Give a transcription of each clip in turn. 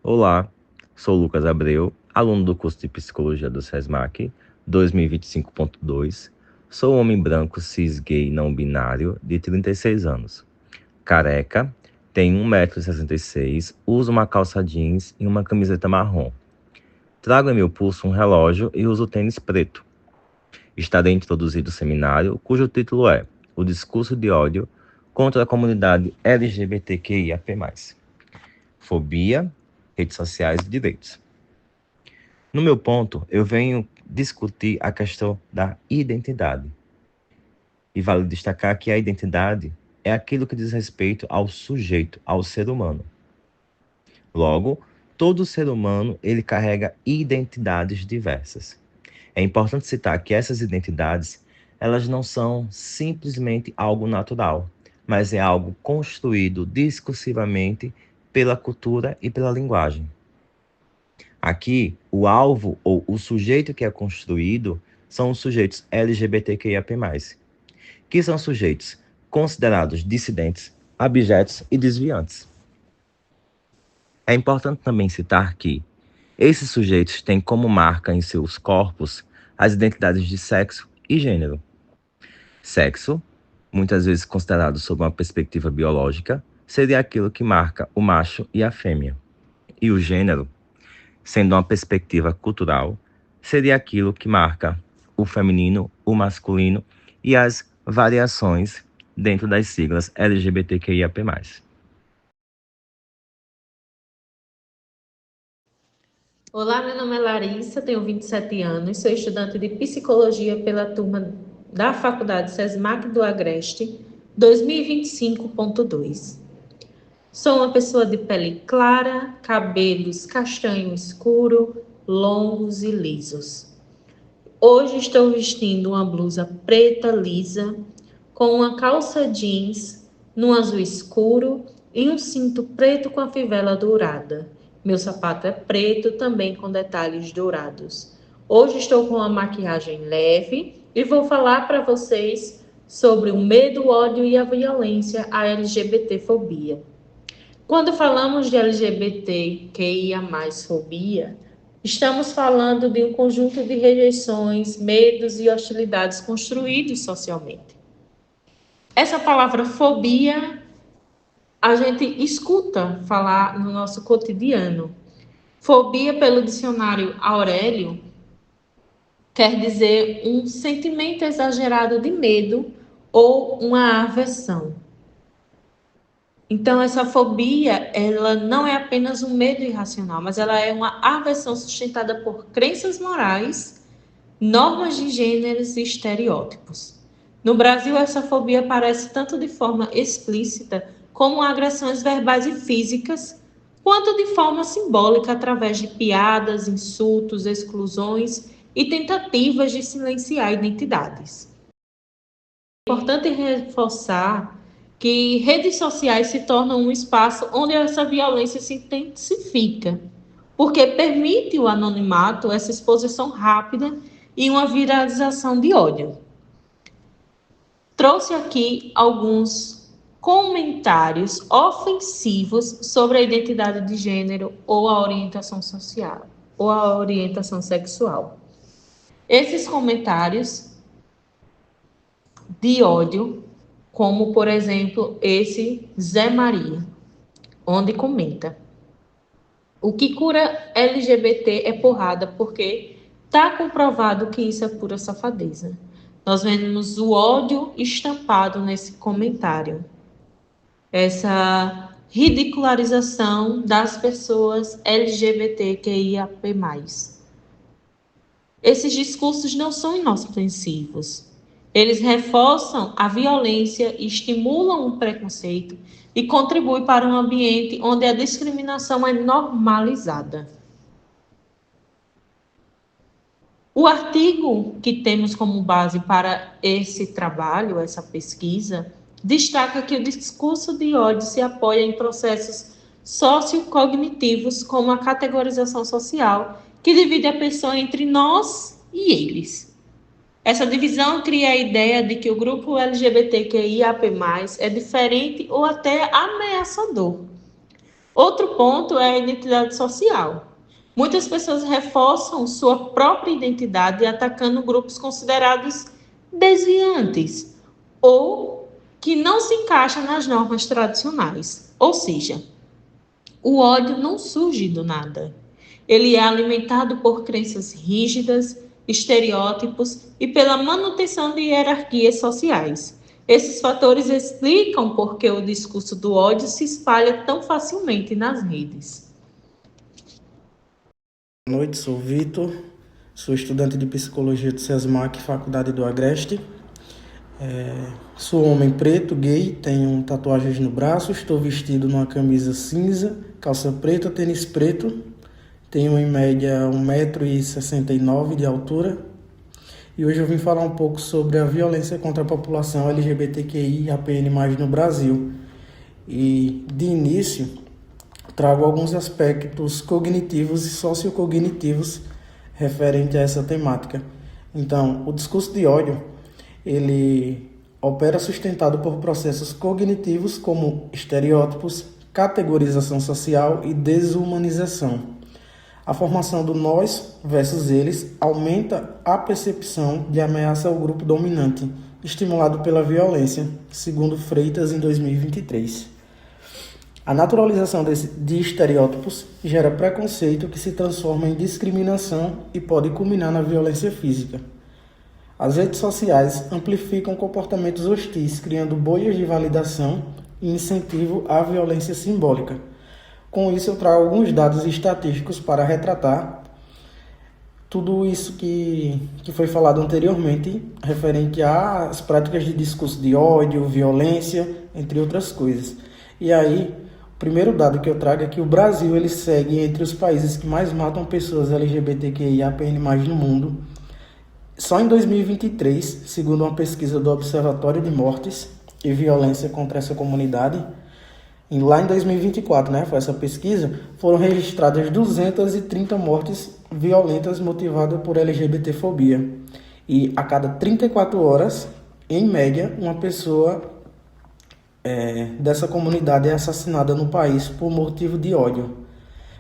Olá, sou Lucas Abreu, aluno do curso de Psicologia do SESMAC 2025.2. Sou homem branco, cis, gay, não binário, de 36 anos. Careca, tenho 1,66 m, uso uma calça jeans e uma camiseta marrom. Trago em meu pulso um relógio e uso tênis preto. Estarei introduzido o seminário, cujo título é O Discurso de Ódio contra a Comunidade LGBTQIAP+. Fobia, redes sociais e direitos. No meu ponto, eu venho discutir a questão da identidade. E vale destacar que a identidade é aquilo que diz respeito ao sujeito, ao ser humano. Logo, todo ser humano ele carrega identidades diversas. É importante citar que essas identidades, elas não são simplesmente algo natural, mas é algo construído discursivamente pela cultura e pela linguagem. Aqui, o alvo ou o sujeito que é construído são os sujeitos LGBTQIAP+, que são sujeitos considerados dissidentes, abjetos e desviantes. É importante também citar que esses sujeitos têm como marca em seus corpos as identidades de sexo e gênero. Sexo, muitas vezes considerado sob uma perspectiva biológica, seria aquilo que marca o macho e a fêmea. E o gênero, sendo uma perspectiva cultural, seria aquilo que marca o feminino, o masculino e as variações dentro das siglas LGBTQIAP+. Olá, meu nome é Larissa, tenho 27 anos, sou estudante de Psicologia pela turma da Faculdade SESMAC do Agreste 2025.2. Sou uma pessoa de pele clara, cabelos castanho escuro, longos e lisos. Hoje estou vestindo uma blusa preta lisa, com uma calça jeans no azul escuro e um cinto preto com a fivela dourada. Meu sapato é preto, também com detalhes dourados. Hoje estou com uma maquiagem leve e vou falar para vocês sobre o medo, o ódio e a violência, a LGBTfobia. Quando falamos de LGBTQIA+, fobia, estamos falando de um conjunto de rejeições, medos e hostilidades construídos socialmente. Essa palavra fobia a gente escuta falar no nosso cotidiano. Fobia, pelo dicionário Aurélio, quer dizer um sentimento exagerado de medo ou uma aversão. Então, essa fobia, ela não é apenas um medo irracional, mas ela é uma aversão sustentada por crenças morais, normas de gêneros e estereótipos. No Brasil, essa fobia aparece tanto de forma explícita, como agressões verbais e físicas, quanto de forma simbólica, através de piadas, insultos, exclusões e tentativas de silenciar identidades. É importante reforçar que redes sociais se tornam um espaço onde essa violência se intensifica, porque permite o anonimato, essa exposição rápida e uma viralização de ódio. Trouxe aqui alguns comentários ofensivos sobre a identidade de gênero ou a orientação social ou a orientação sexual. Esses comentários de ódio, como por exemplo esse Zé Maria, onde comenta: o que cura LGBT é porrada, porque está comprovado que isso é pura safadeza. Nós vemos o ódio estampado nesse comentário, essa ridicularização das pessoas LGBTQIAP+. Esses discursos não são inofensivos. Eles reforçam a violência, estimulam o preconceito e contribuem para um ambiente onde a discriminação é normalizada. O artigo que temos como base para esse trabalho, essa pesquisa, destaca que o discurso de ódio se apoia em processos sociocognitivos, como a categorização social, que divide a pessoa entre nós e eles. Essa divisão cria a ideia de que o grupo LGBTQIAP+, é diferente ou até ameaçador. Outro ponto é a identidade social. Muitas pessoas reforçam sua própria identidade atacando grupos considerados desviantes ou que não se encaixam nas normas tradicionais. Ou seja, o ódio não surge do nada. Ele é alimentado por crenças rígidas, estereótipos e pela manutenção de hierarquias sociais. Esses fatores explicam por que o discurso do ódio se espalha tão facilmente nas redes. Boa noite, sou Vitor, sou estudante de Psicologia do SESMAC, Faculdade do Agreste. Sou homem preto, gay, tenho tatuagens no braço, estou vestido numa camisa cinza, calça preta, tênis preto, tenho em média 1,69 m de altura. E hoje eu vim falar um pouco sobre a violência contra a população LGBTQI e APN+, no Brasil. E, de início, trago alguns aspectos cognitivos e sociocognitivos referente a essa temática. Então, o discurso de ódio, ele opera sustentado por processos cognitivos como estereótipos, categorização social e desumanização. A formação do nós versus eles aumenta a percepção de ameaça ao grupo dominante, estimulado pela violência, segundo Freitas em 2023. A naturalização de estereótipos gera preconceito que se transforma em discriminação e pode culminar na violência física. As redes sociais amplificam comportamentos hostis, criando bolhas de validação e incentivo à violência simbólica. Com isso, eu trago alguns dados estatísticos para retratar tudo isso que foi falado anteriormente, referente às práticas de discurso de ódio, violência, entre outras coisas. E aí, o primeiro dado que eu trago é que o Brasil ele segue entre os países que mais matam pessoas LGBTQIAPN+, no mundo. Só em 2023, segundo uma pesquisa do Observatório de Mortes e Violência contra essa comunidade, lá em 2024, foi essa pesquisa, foram registradas 230 mortes violentas motivadas por LGBTfobia. E a cada 34 horas, em média, uma pessoa dessa comunidade é assassinada no país por motivo de ódio.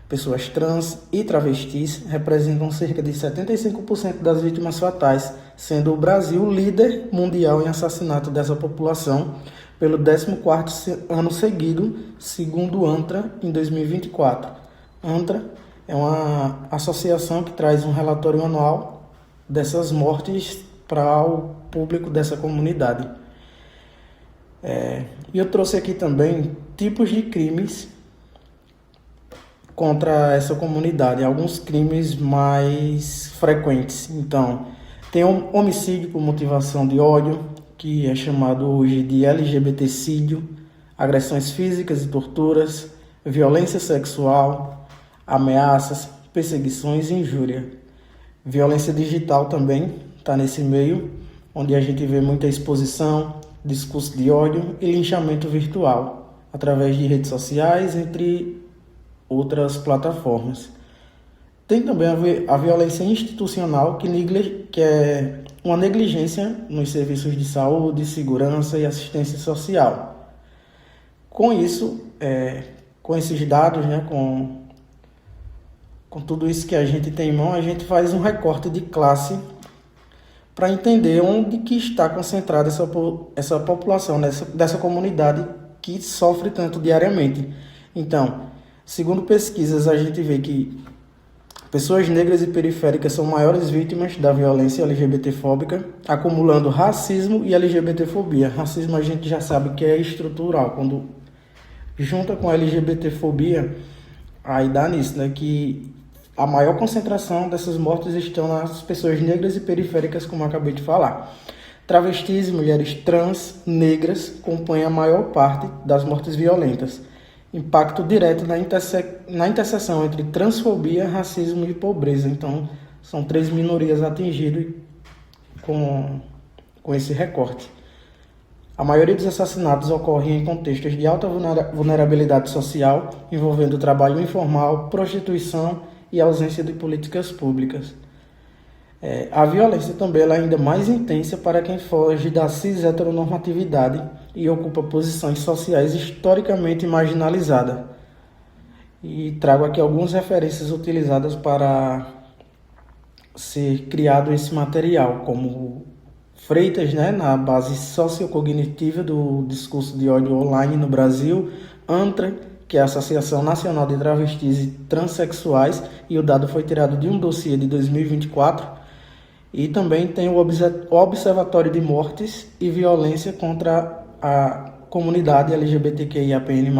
Pessoas trans e travestis representam cerca de 75% das vítimas fatais, sendo o Brasil líder mundial em assassinato dessa população pelo 14º ano seguido, segundo o ANTRA, em 2024. ANTRA é uma associação que traz um relatório anual dessas mortes para o público dessa comunidade. E eu trouxe aqui também tipos de crimes contra essa comunidade, alguns crimes mais frequentes. Então, tem homicídio por motivação de ódio, que é chamado hoje de LGBTcídio, agressões físicas e torturas, violência sexual, ameaças, perseguições e injúria. Violência digital também está nesse meio, onde a gente vê muita exposição, discurso de ódio e linchamento virtual, através de redes sociais, entre outras plataformas. Tem também a violência institucional, que é uma negligência nos serviços de saúde, segurança e assistência social. Com isso, com esses dados, com tudo isso que a gente tem em mão, a gente faz um recorte de classe para entender onde que está concentrada essa população, dessa comunidade que sofre tanto diariamente. Então, segundo pesquisas, a gente vê que pessoas negras e periféricas são maiores vítimas da violência LGBTfóbica, acumulando racismo e LGBTfobia. Racismo a gente já sabe que é estrutural. Quando junta com a LGBTfobia, aí dá nisso, que a maior concentração dessas mortes estão nas pessoas negras e periféricas, como eu acabei de falar. Travestis e mulheres trans, negras, compõem a maior parte das mortes violentas. Impacto direto na interseção entre transfobia, racismo e pobreza. Então, são 3 minorias atingidas com esse recorte. A maioria dos assassinatos ocorrem em contextos de alta vulnerabilidade social, envolvendo trabalho informal, prostituição e ausência de políticas públicas. A violência também é ainda mais intensa para quem foge da cis-heteronormatividade e ocupa posições sociais historicamente marginalizadas. e trago aqui algumas referências utilizadas para ser criado esse material, como Freitas, né, na base sociocognitiva do discurso de ódio online no Brasil, ANTRA, que é a Associação Nacional de Travestis e Transsexuais, e o dado foi tirado de um dossiê de 2024, e também tem o Observatório de Mortes e Violência contra a Comunidade LGBTQIAPN+,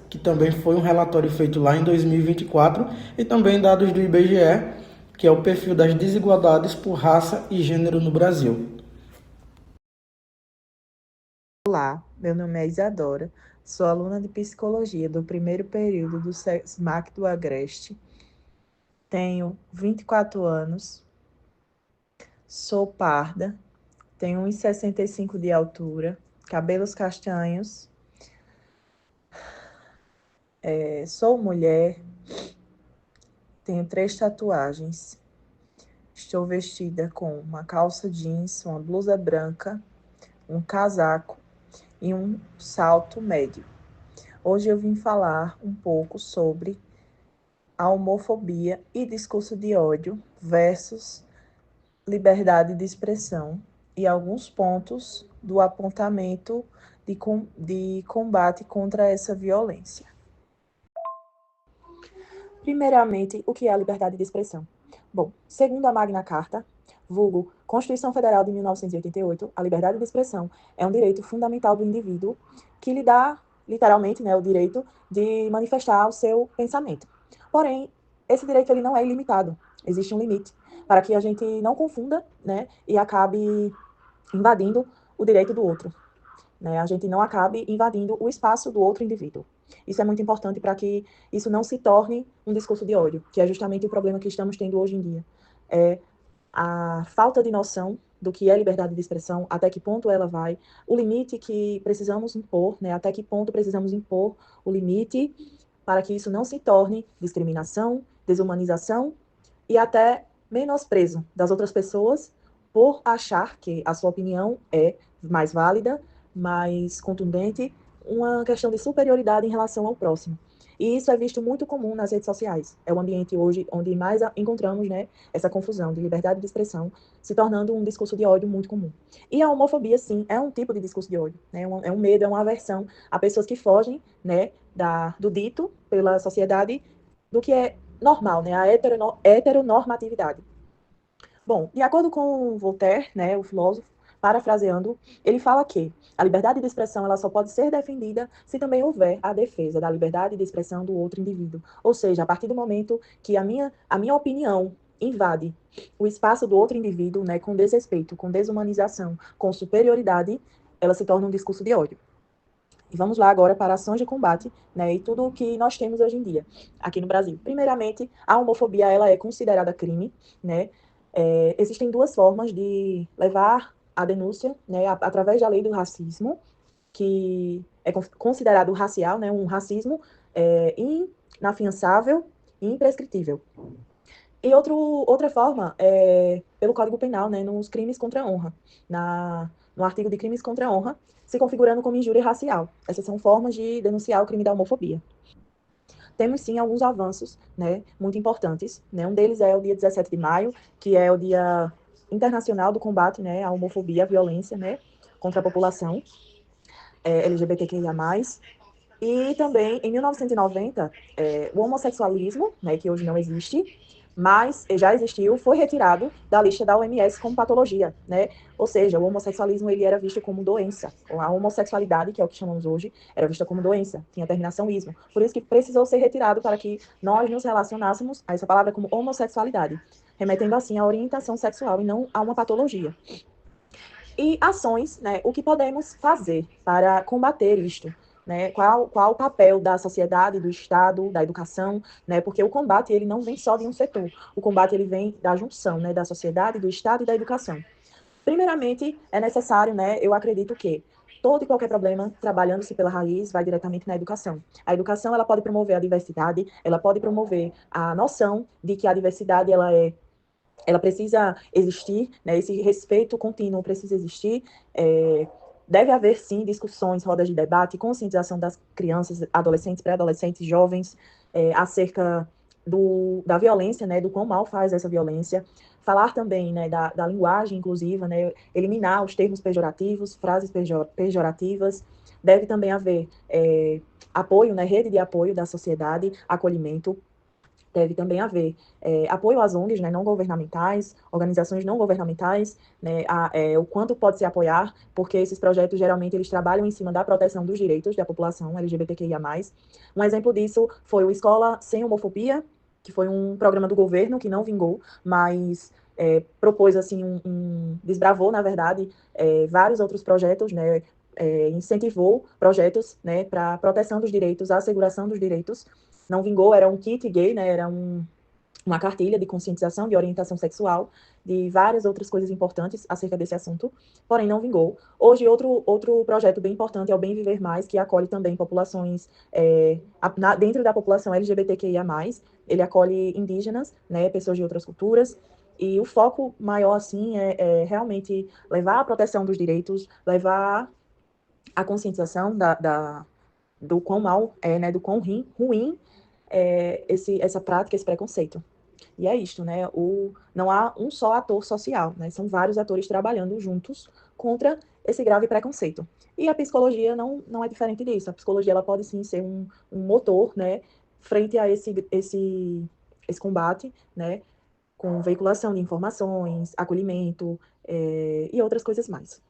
que também foi um relatório feito lá em 2024, e também dados do IBGE, que é o perfil das desigualdades por raça e gênero no Brasil. Olá, meu nome é Isadora, sou aluna de Psicologia do primeiro período do SESMAC do Agreste, tenho 24 anos, sou parda, tenho 1,65 de altura, cabelos castanhos, sou mulher, tenho 3 tatuagens, estou vestida com uma calça jeans, uma blusa branca, um casaco e um salto médio. Hoje eu vim falar um pouco sobre a homofobia e discurso de ódio versus liberdade de expressão e alguns pontos do apontamento de combate contra essa violência. Primeiramente, o que é a liberdade de expressão? Bom, segundo a Magna Carta, vulgo Constituição Federal de 1988, a liberdade de expressão é um direito fundamental do indivíduo que lhe dá, literalmente, né, o direito de manifestar o seu pensamento. Porém, esse direito ele não é ilimitado, existe um limite, para que a gente não confunda, né, e acabe invadindo o direito do outro, né, a gente não acabe invadindo o espaço do outro indivíduo. Isso é muito importante para que isso não se torne um discurso de ódio, que é justamente o problema que estamos tendo hoje em dia. É a falta de noção do que é liberdade de expressão, até que ponto ela vai, o limite que precisamos impor, né, até que ponto precisamos impor o limite para que isso não se torne discriminação, desumanização e até menosprezo das outras pessoas por achar que a sua opinião é mais válida, mais contundente, uma questão de superioridade em relação ao próximo. E isso é visto muito comum nas redes sociais. É o ambiente hoje onde mais encontramos, né, essa confusão de liberdade de expressão se tornando um discurso de ódio muito comum. E a homofobia, sim, é um tipo de discurso de ódio. Né? É um medo, é uma aversão a pessoas que fogem, né, do dito pela sociedade do que é normal, né, a heteronormatividade. Bom, de acordo com Voltaire, né, o filósofo, parafraseando, ele fala que a liberdade de expressão ela só pode ser defendida se também houver a defesa da liberdade de expressão do outro indivíduo. Ou seja, a partir do momento que a minha opinião invade o espaço do outro indivíduo, né, com desrespeito, com desumanização, com superioridade, ela se torna um discurso de ódio. E vamos lá agora para ações de combate, né, e tudo o que nós temos hoje em dia aqui no Brasil. Primeiramente, a homofobia ela é considerada crime, né? Existem duas formas de levar a denúncia, né, através da lei do racismo, que é considerado racial, né, um racismo inafiançável e imprescritível. E outra forma é pelo Código Penal, né, nos crimes contra a honra, no artigo de crimes contra a honra, se configurando como injúria racial. Essas são formas de denunciar o crime da homofobia. Temos, sim, alguns avanços, né, muito importantes. Né? Um deles é o dia 17 de maio, que é o Dia Internacional do Combate, né, à Homofobia, à Violência, né, contra a população LGBTQIA+. E também, em 1990, o homossexualismo, né, que hoje não existe, mas já existiu, foi retirado da lista da OMS como patologia, né? Ou seja, o homossexualismo ele era visto como doença. A homossexualidade, que é o que chamamos hoje, era vista como doença, tinha terminação ismo. Por isso que precisou ser retirado para que nós nos relacionássemos a essa palavra como homossexualidade, remetendo assim à orientação sexual e não a uma patologia. E ações, né? O que podemos fazer para combater isto? Né, qual o papel da sociedade, do Estado, da educação, né, porque o combate ele não vem só de um setor, o combate ele vem da junção, né, da sociedade, do Estado e da educação. Primeiramente, é necessário, né, eu acredito que todo e qualquer problema, trabalhando-se pela raiz, vai diretamente na educação. A educação ela pode promover a diversidade, ela pode promover a noção de que a diversidade ela precisa existir, né, esse respeito contínuo precisa existir, Deve haver, sim, discussões, rodas de debate, conscientização das crianças, adolescentes, pré-adolescentes, jovens, acerca da violência, né, do quão mal faz essa violência. Falar também, né, da linguagem inclusiva, né, eliminar os termos pejorativos, frases pejorativas. Deve também haver apoio, né, rede de apoio da sociedade, acolhimento. Deve também haver apoio às ONGs, né, não governamentais, organizações não governamentais, né, o quanto pode se apoiar, porque esses projetos, geralmente, eles trabalham em cima da proteção dos direitos da população LGBTQIA+. Um exemplo disso foi o Escola Sem Homofobia, que foi um programa do governo que não vingou, mas propôs, assim, desbravou, na verdade, vários outros projetos, né, incentivou projetos, né, para proteção dos direitos, asseguração dos direitos. Não vingou, era um kit gay, né, era uma cartilha de conscientização de orientação sexual, de várias outras coisas importantes acerca desse assunto, porém não vingou. Hoje, outro projeto bem importante é o Bem Viver Mais, que acolhe também populações, dentro da população LGBTQIA+, ele acolhe indígenas, né, pessoas de outras culturas, e o foco maior, assim, é realmente levar a proteção dos direitos, levar a conscientização do quão mal é, né, do quão ruim é essa prática, esse preconceito. E é isto, né? Não há um só ator social, né? São vários atores trabalhando juntos contra esse grave preconceito. E a psicologia não é diferente disso. A psicologia ela pode sim ser um motor, né, frente a esse combate, né, com veiculação de informações, acolhimento e outras coisas mais.